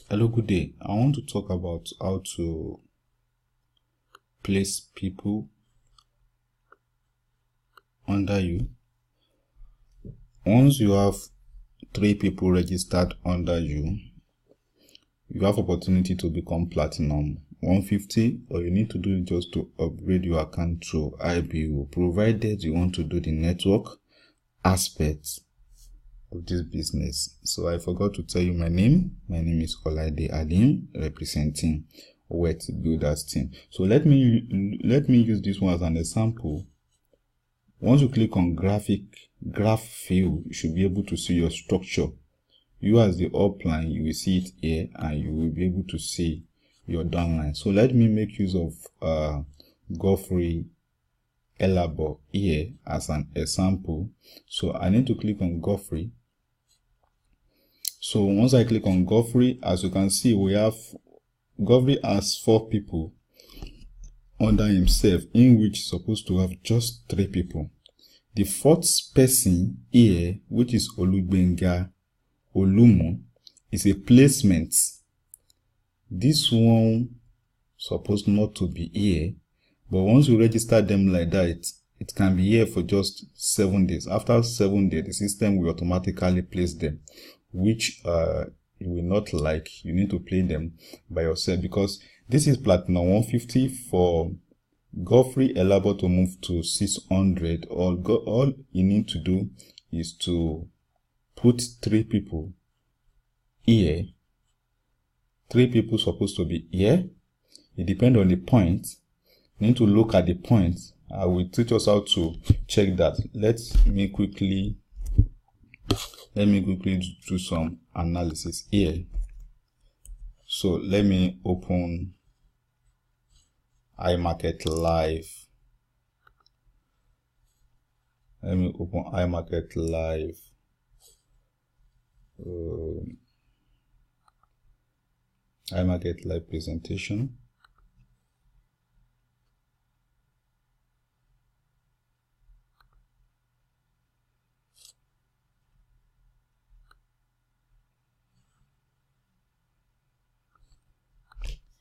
Hello, good day. I want to talk about how to place people under you. Once you have 3 people registered under you, you have opportunity to become platinum 150, or you need to do it just to upgrade your account to IBO, provided you want to do the network aspects of this business. So I forgot to tell you my name. My name is Olaide Alim, representing Wealth Builders team. So let me use this one as an example. Once you click on graph view, you should be able to see your structure. You as the upline, you will see it here, and you will be able to see your downline. So let me make use of Godfrey Elabo here as an example. So I need to click on Godfrey. So once I click on Godfrey, as you can see, Godfrey has 4 people under himself, in which is supposed to have just 3 people. The 4th person here, which is Olugbenga Olumo, is a placement. This one supposed not to be here, but once you register them like that, it can be here for just 7 days. After 7 days, the system will automatically place them, which you will not like. You need to play them by yourself, because this is platinum 150 for Godfrey Elabo to move to 600. All you need to do is to put 3 people here. 3 people supposed to be here. It depends on the point. You need to look at the point. I will teach us how to check that. Let me quickly do some analysis here. So let me open iMarket Live. Let me open iMarket Live. iMarket Live presentation.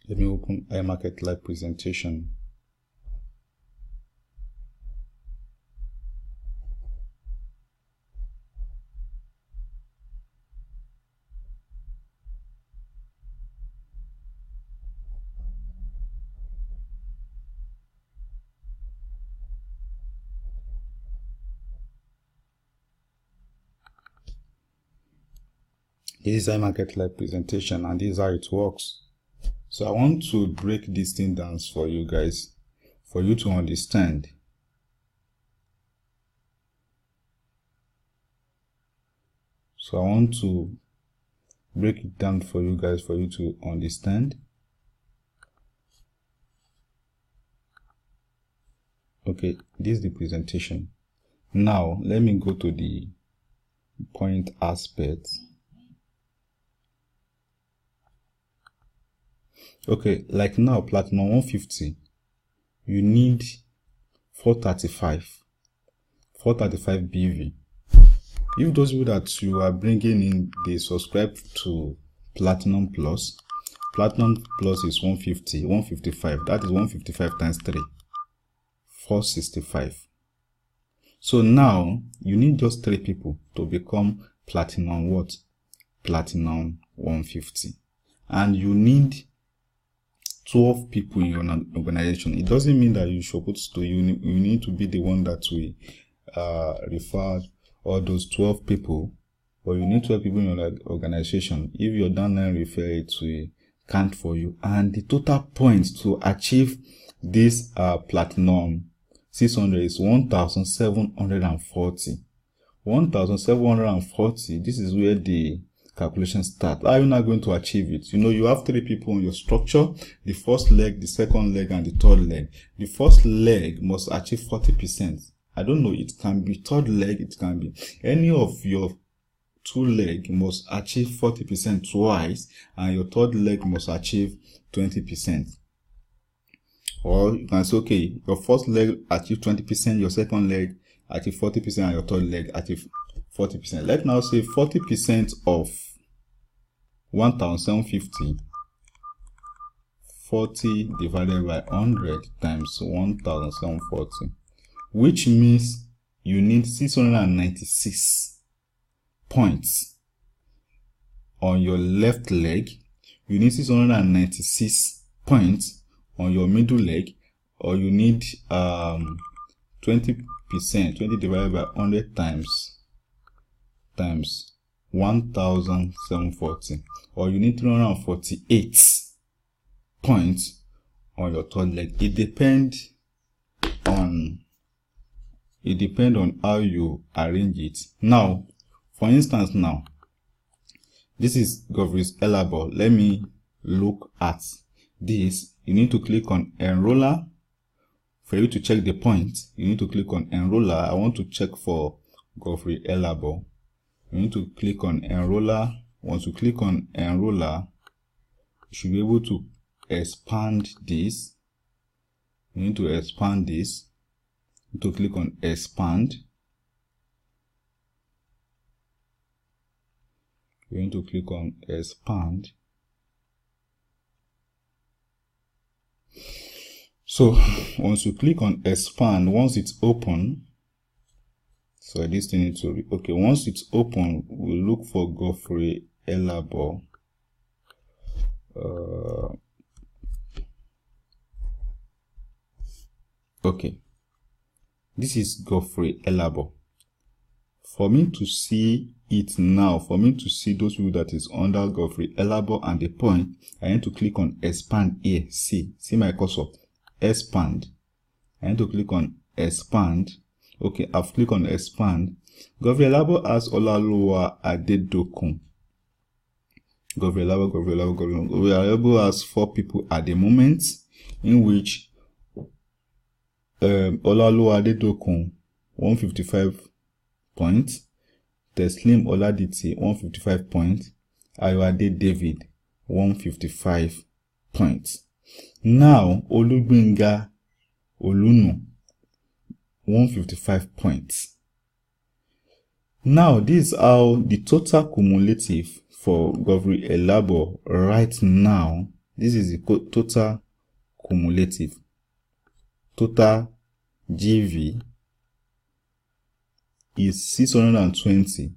Let me open iMarket Live presentation. This is iMarket Live presentation, and this is how it works. So I want to break this thing down for you guys, for you to understand. So I want to break it down for you guys, for you to understand. Okay, this is the presentation. Now let me go to the point aspect. Okay, like now, platinum 150, you need 435 BV. If those people that you are bringing in, they subscribe to Platinum Plus is 155. That is 155 times 3, 465. So now you need just 3 people to become platinum what? Platinum 150, and you need 12 people in your organization. It doesn't mean that you supposed to, you need to be the one that will refer all those 12 people, but you need 12 people in your organization. If your downline refer it, will count for you. And the total points to achieve this platinum 600 is 1,740. 1,740. This is where the calculation start. How are you not going to achieve it? You know, you have 3 people in your structure: the first leg, the second leg, and the third leg. The first leg must achieve 40%. I don't know, it can be third leg, it can be any of your 2 leg must achieve 40% twice, and your third leg must achieve 20%. Or you can say, okay, your first leg achieve 20%, your second leg achieve 40%, and your third leg achieve 40%. Let's now say 40% of 1750 40 divided by 100 times 1740, which means you need 696 points on your left leg, you need 696 points on your middle leg, or you need 20%, 20 divided by 100 times 1740, or you need 348 points on your third leg. It depends on how you arrange it. Now, for instance, now this is Godfrey's Elabor. Let me look at this. You need to click on Enroller. For you to check the points, you need to click on Enroller. I want to check for Godfrey Elabor. You need to click on Enroller. Once you click on Enroller, you should be able to expand this. You need to expand this. You need to click on Expand. You need to click on Expand. So once you click on Expand, once it's open, so this thing needs to okay. Once it's open, we'll look for Godfrey Elabor. Okay, this is Godfrey Elabor. For me to see it now, for me to see those people that is under Godfrey Elabor and the point, I need to click on Expand here. See my cursor. Expand. I need to click on Expand. Okay, I've clicked on Expand. Godfrey Elabor has Olaoluwa Adedokun. Godfrey Elabor has 4 people at the moment, in which Olaoluwa Adedokun 155 points, Teslim Oladiti 155 points, Ayode David 155 points. Now Olugbenga Olunu 155 points. Now this is how the total cumulative for Godfrey Elabor right now. This is the total cumulative. Total GV is 620,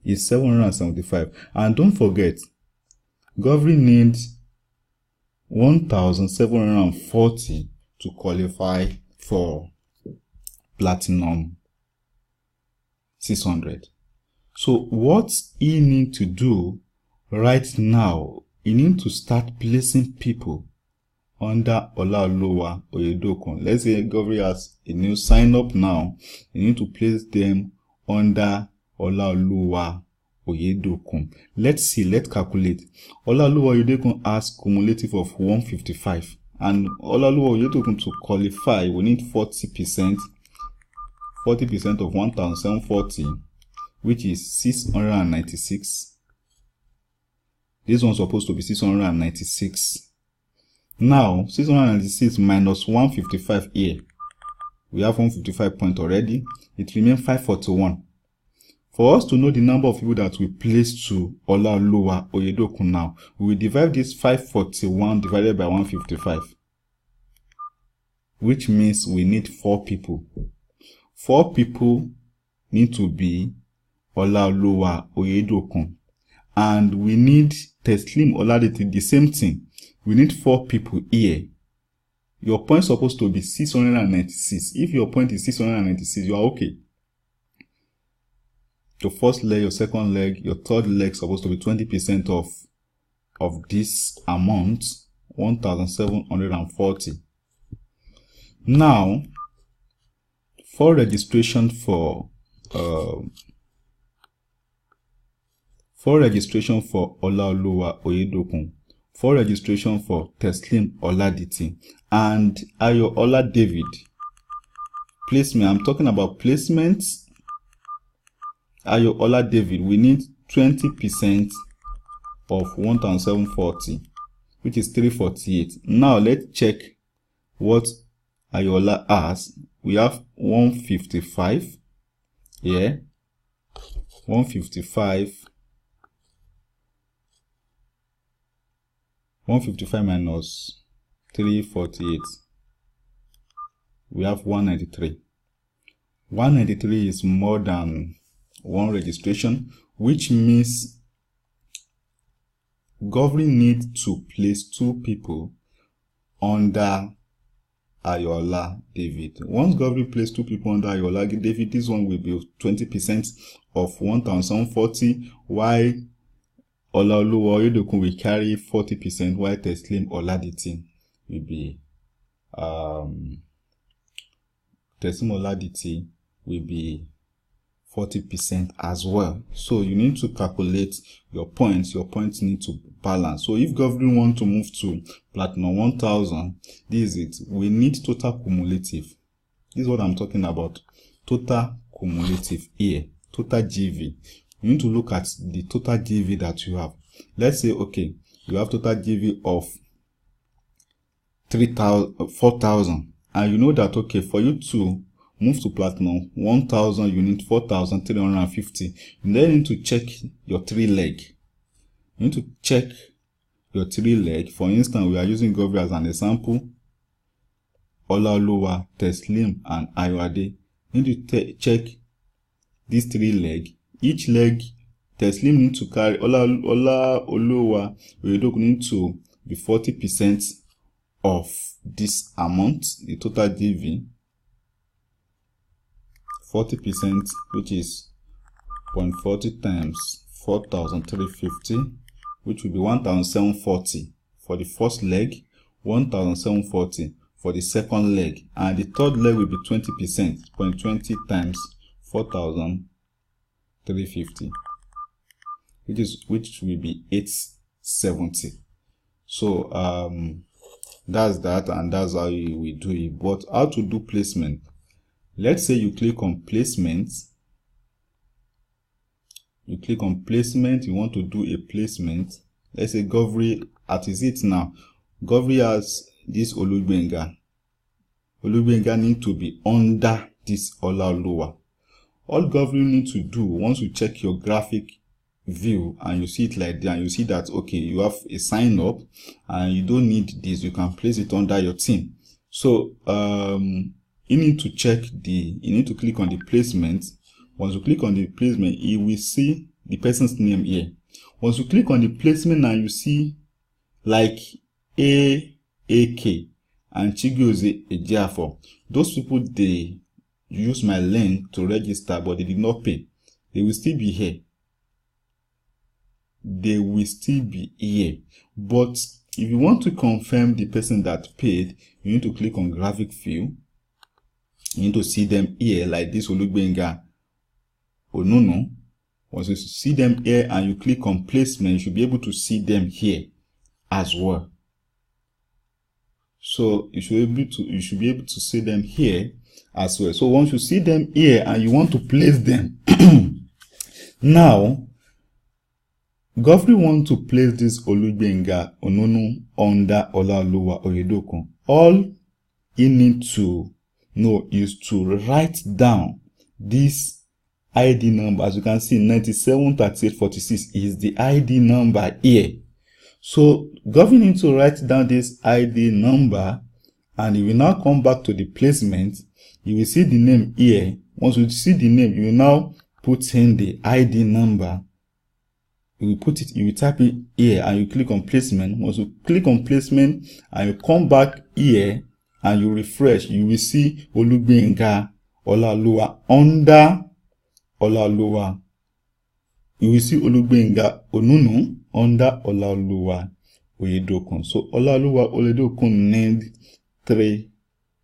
is 775. And don't forget, Godfrey needs 1740 to qualify for Platinum 600. So what he need to do right now, he need to start placing people under Olaoluwa Oyedokun. Let's say Godfrey has a new sign up now. You need to place them under Olaoluwa Oyedokun. Let's see, let's calculate. Olaoluwa Oyedokun has cumulative of 155. And Olaoluwa Oyedokun to qualify, we need 40%. 40% of 1740, which is 696. This one's supposed to be 696. Now, 696 minus 155 here. We have 155 point already. It remains 541. For us to know the number of people that we place to Olaoluwa Oyedokun now, we will divide this 541 divided by 155. Which means we need 4 people. 4 people need to be Olaoluwa Oyedokun. And we need Teslim Oladiti, the same thing. We need 4 people here. Your point is supposed to be 696. If your point is 696, you are okay. Your first leg, your second leg, your third leg is supposed to be 20% of this amount, 1740. Now, for registration for Olaoluwa Oyedokun, for registration for Teslim Oladiti and Ayola David, placement. I'm talking about placements. Ayola David, we need 20% of 1740, which is 348. Now let's check what Ayola has. We have 155 here, 155 155 minus 348. We have 193. 193 is more than one registration, which means government need to place 2 people under Ayola David. Once government place 2 people under Ayola David, this one will be 20% of 1,740, while Olaoluwa Oyedokun will carry 40%, while Teslim Oladiti will be Teslim Oladiti will be 40% as well. So you need to calculate your points. Your points need to balance. So if government want to move to platinum 1000, this is it. We need total cumulative. This is what I'm talking about. Total cumulative here. Total GV. You need to look at the total GV that you have. Let's say, okay, you have total GV of 4,000. And you know that, okay, for you to move to platinum 1000, you need 4,350. You then need to check your 3 leg. You need to check your 3 leg. For instance, we are using Govri as an example. Olaoluwa, Teslim, and Ayode. You need to check these 3 leg. Each leg, Teslim need to carry, Olaoluwa, Oyedokun need to be 40% of this amount, the total GV. 40%, which is 0.40 times 4,350, which will be 1,740 for the first leg, 1,740 for the second leg, and the third leg will be 20%, 0.20 times 4,350, which will be 870. So that's that, and that's how we do it. But how to do placement? Let's say you click on placement. You click on placement. You want to do a placement. Let's say Govri, at is it now. Govri has this Olugbenga. Olugbenga need to be under this Olaoluwa. All Govri need to do, once you check your graphic view and you see it like that, and you see that, okay, you have a sign up and you don't need this, you can place it under your team. So, you need to you need to click on the placement. Once you click on the placement, you will see the person's name here. Once you click on the placement and you see like AAK and Chigioze Ejiafo, those people, they use my link to register, but they did not pay. They will still be here. They will still be here. But if you want to confirm the person that paid, you need to click on graphic view. You need to see them here, like this Olugbenga Onunu. Once you see them here and you click on placement, you should be able to see them here as well. So you should be able to see them here as well. So once you see them here and you want to place them, now Govri want to place this Olugbenga Onunu under Olaoluwa Oyedokun. All you need to know is to write down this ID number. As you can see, 973846 is the ID number here. So Govri need to write down this ID number, and you will now come back to the placement. You will see the name here. Once you see the name, you will now put in the ID number. You will put it, you will type it here and you click on placement. Once you click on placement and you come back here and you refresh, you will see Olugbenga Olaoluwa under Olaoluwa. You will see Olugbenga Onunu under Olaoluwa Oyedokun. So Olaoluwa Oyedokun need 3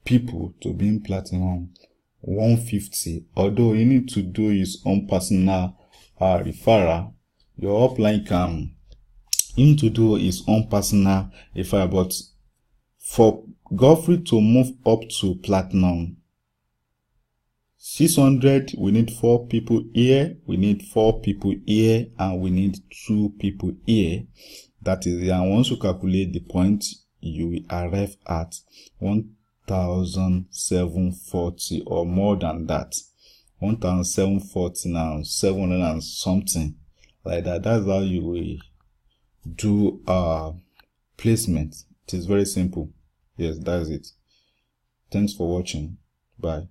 people to be in platinum 150. Although you need to do his own personal referral. Your upline can, you need to do his own personal referral, but for Govri to move up to platinum 600, we need 4 people here, we need 4 people here, and we need 2 people here. That is, and once you calculate the point, you will arrive at 1,740 or more than that. 1,740 now, 700 and something like that. That's how you will do placement. It is very simple. Yes, that's it. Thanks for watching. Bye.